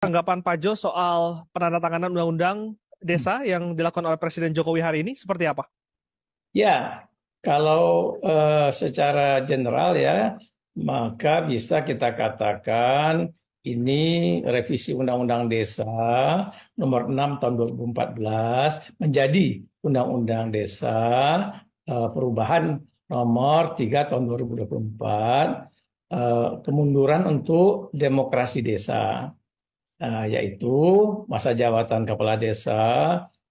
Tanggapan Pak Jo soal penandatanganan undang-undang desa yang dilakukan oleh Presiden Jokowi hari ini seperti apa? Ya, kalau secara general ya, maka bisa kita katakan ini revisi Undang-Undang Desa nomor 6 tahun 2014 menjadi Undang-Undang Desa perubahan nomor 3 tahun 2024, kemunduran untuk demokrasi desa. Yaitu masa jabatan kepala desa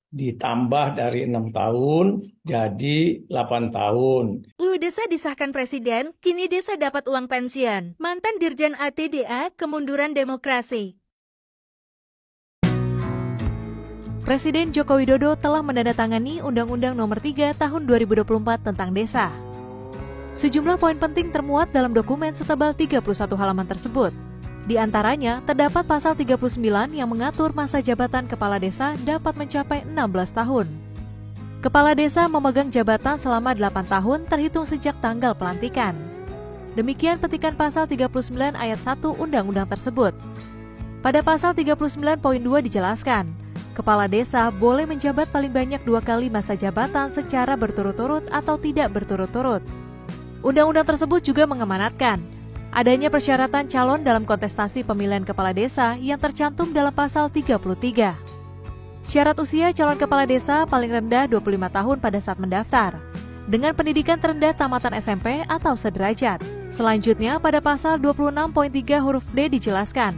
ditambah dari 6 tahun jadi 8 tahun. Desa disahkan Presiden, kini desa dapat uang pensiun. Mantan Dirjen ATDA, kemunduran demokrasi. Presiden Joko Widodo telah menandatangani Undang-Undang Nomor 3 Tahun 2024 tentang Desa. Sejumlah poin penting termuat dalam dokumen setebal 31 halaman tersebut. Di antaranya, terdapat pasal 39 yang mengatur masa jabatan kepala desa dapat mencapai 16 tahun. Kepala desa memegang jabatan selama 8 tahun terhitung sejak tanggal pelantikan. Demikian petikan pasal 39 ayat 1 undang-undang tersebut. Pada pasal 39.2 dijelaskan, kepala desa boleh menjabat paling banyak 2 kali masa jabatan secara berturut-turut atau tidak berturut-turut. Undang-undang tersebut juga mengamanatkan adanya persyaratan calon dalam kontestasi pemilihan kepala desa yang tercantum dalam pasal 33. Syarat usia calon kepala desa paling rendah 25 tahun pada saat mendaftar, dengan pendidikan terendah tamatan SMP atau sederajat. Selanjutnya, pada pasal 26.3 huruf D dijelaskan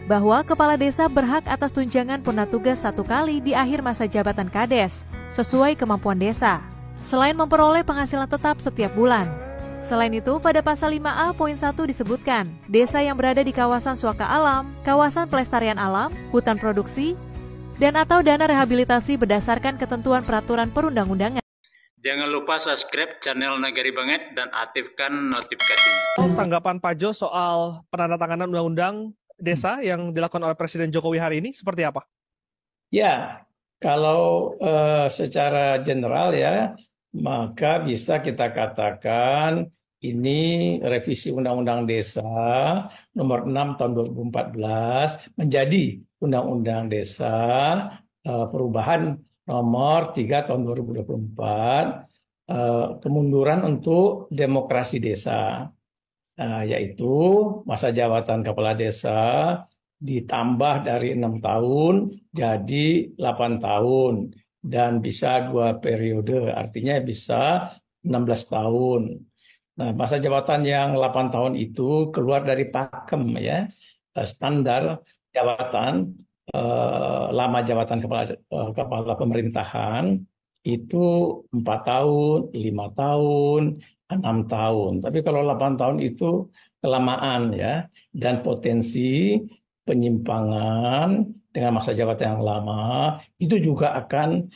bahwa kepala desa berhak atas tunjangan purna tugas 1 kali di akhir masa jabatan Kades, sesuai kemampuan desa, selain memperoleh penghasilan tetap setiap bulan. Selain itu, pada pasal 5A.1 disebutkan, desa yang berada di kawasan suaka alam, kawasan pelestarian alam, hutan produksi, dan atau dana rehabilitasi berdasarkan ketentuan peraturan perundang-undangan. Jangan lupa subscribe channel Nagari Banget dan aktifkan notifikasinya. Tanggapan Pak Jo soal penandatanganan undang-undang desa yang dilakukan oleh Presiden Jokowi hari ini seperti apa? Ya, kalau secara general ya, maka bisa kita katakan ini revisi Undang-Undang Desa nomor 6 tahun 2014 menjadi Undang-Undang Desa perubahan nomor 3 tahun 2024, kemunduran untuk demokrasi desa, yaitu masa jabatan kepala desa ditambah dari 6 tahun jadi 8 tahun dan bisa 2 periode, artinya bisa 16 tahun. Nah, masa jabatan yang 8 tahun itu keluar dari pakem ya, standar jabatan lama jabatan kepala pemerintahan itu 4 tahun, 5 tahun, 6 tahun. Tapi kalau 8 tahun itu kelamaan ya, dan potensi penyimpangan dengan masa jabatan yang lama itu juga akan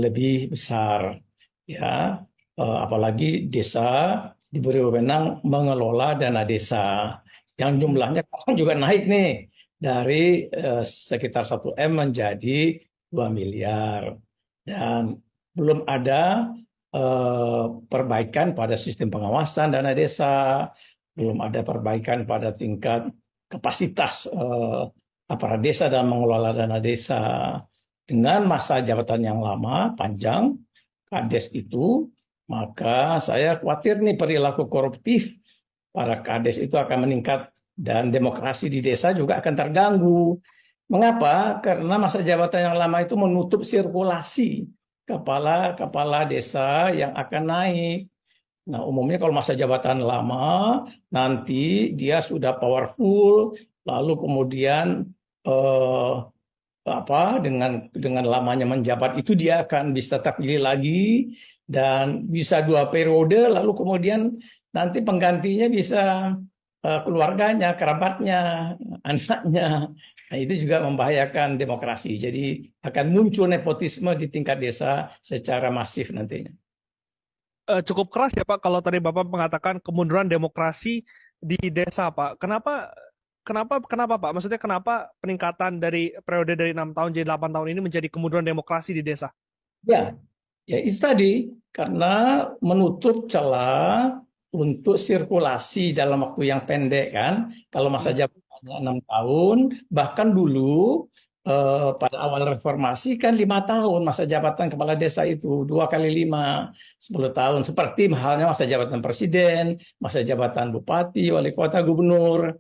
lebih besar ya, apalagi desa diberi wewenang mengelola dana desa yang jumlahnya juga naik nih dari sekitar 1 M menjadi 2 miliar, dan belum ada perbaikan pada sistem pengawasan dana desa, belum ada perbaikan pada tingkat kapasitas aparat desa dalam mengelola dana desa. Dengan masa jabatan yang lama, panjang, Kades itu, maka saya khawatir nih perilaku koruptif para Kades itu akan meningkat dan demokrasi di desa juga akan terganggu. Mengapa? Karena masa jabatan yang lama itu menutup sirkulasi kepala desa yang akan naik. Nah, umumnya kalau masa jabatan lama, nanti dia sudah powerful, lalu kemudian dengan lamanya menjabat itu dia akan bisa terpilih lagi dan bisa 2 periode, lalu kemudian nanti penggantinya bisa keluarganya, kerabatnya, anaknya. Nah, itu juga membahayakan demokrasi. Jadi akan muncul nepotisme di tingkat desa secara masif nantinya. Cukup keras ya Pak kalau tadi Bapak mengatakan kemunduran demokrasi di desa Pak. Kenapa Pak? Maksudnya kenapa peningkatan dari periode dari 6 tahun jadi 8 tahun ini menjadi kemunduran demokrasi di desa? Ya, ya itu tadi, karena menutup celah untuk sirkulasi dalam waktu yang pendek kan. Kalau masa jabatan 6 tahun, bahkan dulu pada awal reformasi kan 5 tahun masa jabatan kepala desa itu, 2 kali 5, 10 tahun. Seperti halnya masa jabatan presiden, masa jabatan bupati, wali kota, gubernur.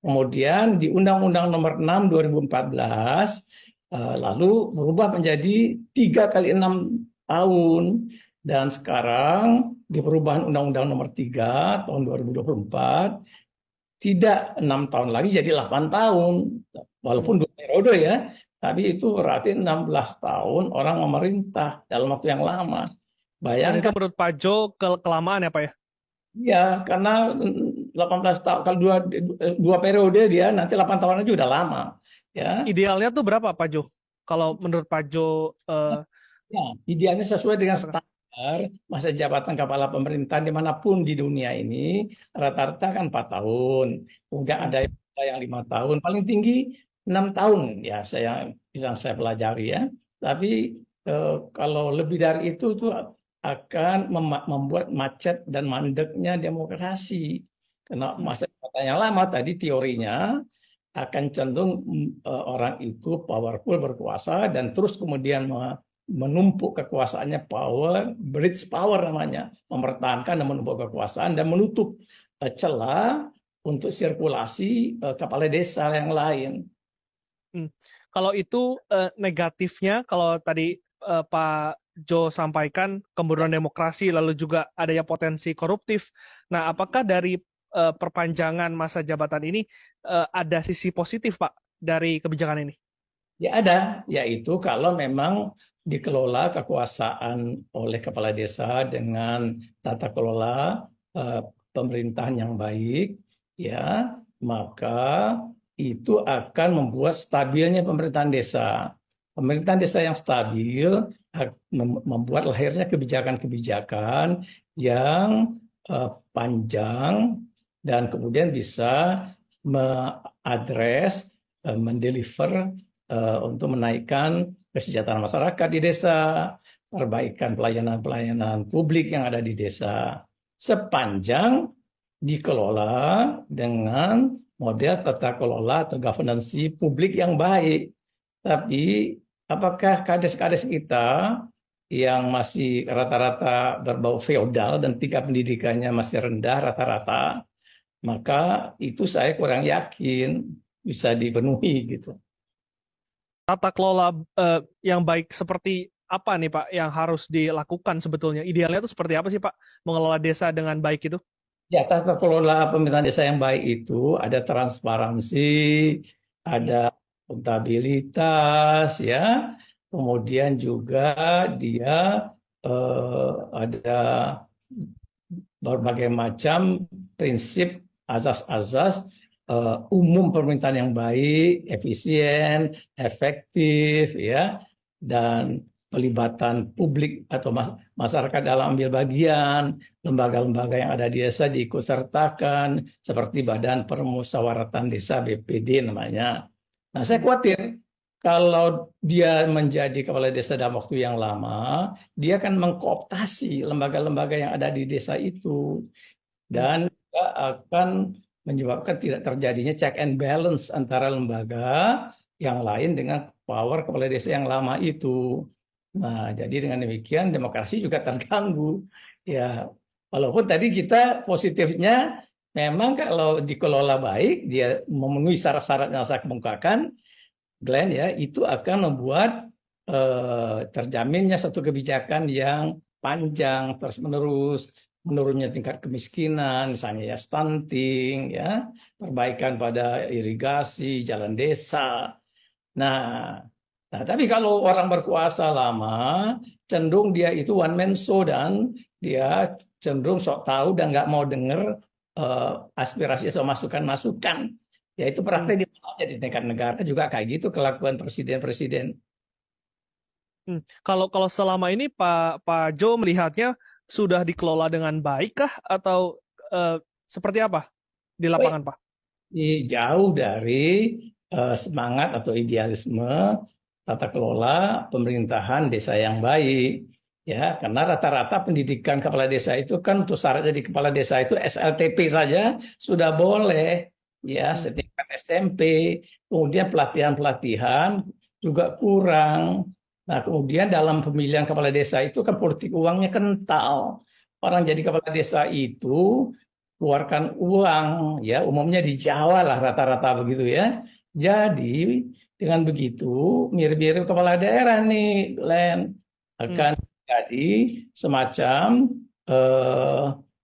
Kemudian di Undang-Undang Nomor 6 2014 lalu berubah menjadi 3 kali 6 tahun. Dan sekarang di perubahan Undang-Undang Nomor 3 tahun 2024 tidak 6 tahun lagi jadi 8 tahun. Walaupun 2 periode ya, tapi itu berarti 16 tahun orang memerintah dalam waktu yang lama. Dan itu Bayangkan, menurut Pak Jo kelamaan ya Pak ya? ya karena 18 tahun, kalau dua periode dia nanti 8 tahun aja udah lama. Ya, Idealnya tuh berapa Pak Jo? Kalau menurut Pak Jo, ya, idealnya sesuai dengan standar masa jabatan kepala pemerintahan dimanapun di dunia ini rata-rata kan 4 tahun. Kemudian ada yang 5 tahun, paling tinggi 6 tahun ya yang saya pelajari ya. Tapi kalau lebih dari itu akan membuat macet dan mandeknya demokrasi. Karena masa jabatan yang lama tadi teorinya akan cenderung orang itu powerful, berkuasa, dan terus kemudian menumpuk kekuasaannya, bridge power namanya, mempertahankan dan menumpuk kekuasaan dan menutup celah untuk sirkulasi kepala desa yang lain. Kalau itu negatifnya, kalau tadi Pak Jo sampaikan kemunduran demokrasi, lalu juga adanya potensi koruptif. Nah, apakah dari perpanjangan masa jabatan ini ada sisi positif, Pak, dari kebijakan ini? Ya ada, yaitu kalau memang dikelola kekuasaan oleh kepala desa dengan tata kelola pemerintahan yang baik, ya maka itu akan membuat stabilnya pemerintahan desa. Pemerintahan desa yang stabil membuat lahirnya kebijakan-kebijakan yang panjang dan kemudian bisa mengadres, mendeliver untuk menaikkan kesejahteraan masyarakat di desa, perbaikan pelayanan-pelayanan publik yang ada di desa, sepanjang dikelola dengan model tata kelola atau governance publik yang baik. Tapi apakah kades-kades kita yang masih rata-rata berbau feodal dan tingkat pendidikannya masih rendah rata-rata, maka itu saya kurang yakin bisa dipenuhi gitu. Tata kelola yang baik seperti apa nih Pak yang harus dilakukan sebetulnya? Idealnya itu seperti apa sih Pak mengelola desa dengan baik itu? Ya, tata kelola pemerintahan desa yang baik itu ada transparansi, ada akuntabilitas, ya. Kemudian juga dia ada berbagai macam prinsip azas-azas umum pemerintahan yang baik, efisien, efektif, ya, dan pelibatan publik atau masyarakat dalam ambil bagian, lembaga-lembaga yang ada di desa diikut sertakan, seperti Badan Permusyawaratan Desa BPD namanya. Nah, saya khawatir kalau dia menjadi kepala desa dalam waktu yang lama, dia akan mengkooptasi lembaga-lembaga yang ada di desa itu dan akan menyebabkan tidak terjadinya check and balance antara lembaga yang lain dengan power kepala desa yang lama itu. Nah, jadi dengan demikian demokrasi juga terganggu. Ya, walaupun tadi kita positifnya memang kalau dikelola baik, dia memenuhi syarat-syarat yang saya kemukakan, Glenn, ya, itu akan membuat terjaminnya satu kebijakan yang panjang terus-menerus, menurunnya tingkat kemiskinan, misalnya ya stunting, ya, perbaikan pada irigasi, jalan desa. Nah, tapi kalau orang berkuasa lama, cenderung dia itu one man show dan dia cenderung sok tahu dan nggak mau dengar aspirasi atau masukan-masukan. Ya itu praktek di tingkat negara juga kayak gitu kelakuan presiden-presiden. Kalau selama ini Pak Jo melihatnya sudah dikelola dengan baik kah atau seperti apa di lapangan, Pak? Jauh dari semangat atau idealisme tata kelola pemerintahan desa yang baik, ya, karena rata-rata pendidikan kepala desa itu kan untuk syarat jadi kepala desa itu SLTP saja sudah boleh, ya, setingkat SMP, kemudian pelatihan-pelatihan juga kurang. Nah, kemudian dalam pemilihan kepala desa itu kan politik uangnya kental. Orang jadi kepala desa itu keluarkan uang, ya umumnya di Jawa lah rata-rata begitu ya. Jadi dengan begitu mirip-mirip kepala daerah nih, Len, akan jadi semacam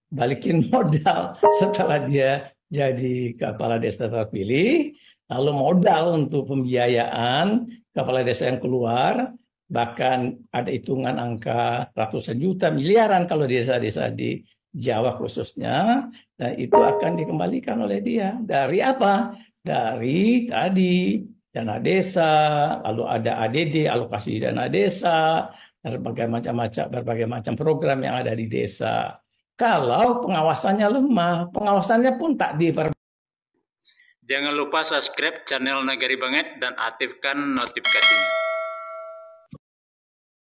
balikin modal setelah dia jadi kepala desa terpilih, lalu modal untuk pembiayaan kepala desa yang keluar, bahkan ada hitungan angka ratusan juta, miliaran kalau desa-desa di Jawa khususnya, dan itu akan dikembalikan oleh dia. Dari apa? Dari tadi dana desa, lalu ada ADD, alokasi dana desa, dan berbagai macam program yang ada di desa. Kalau pengawasannya lemah, pengawasannya pun tak diperbaiki. Jangan lupa subscribe channel Nagari Banget dan aktifkan notifikasinya.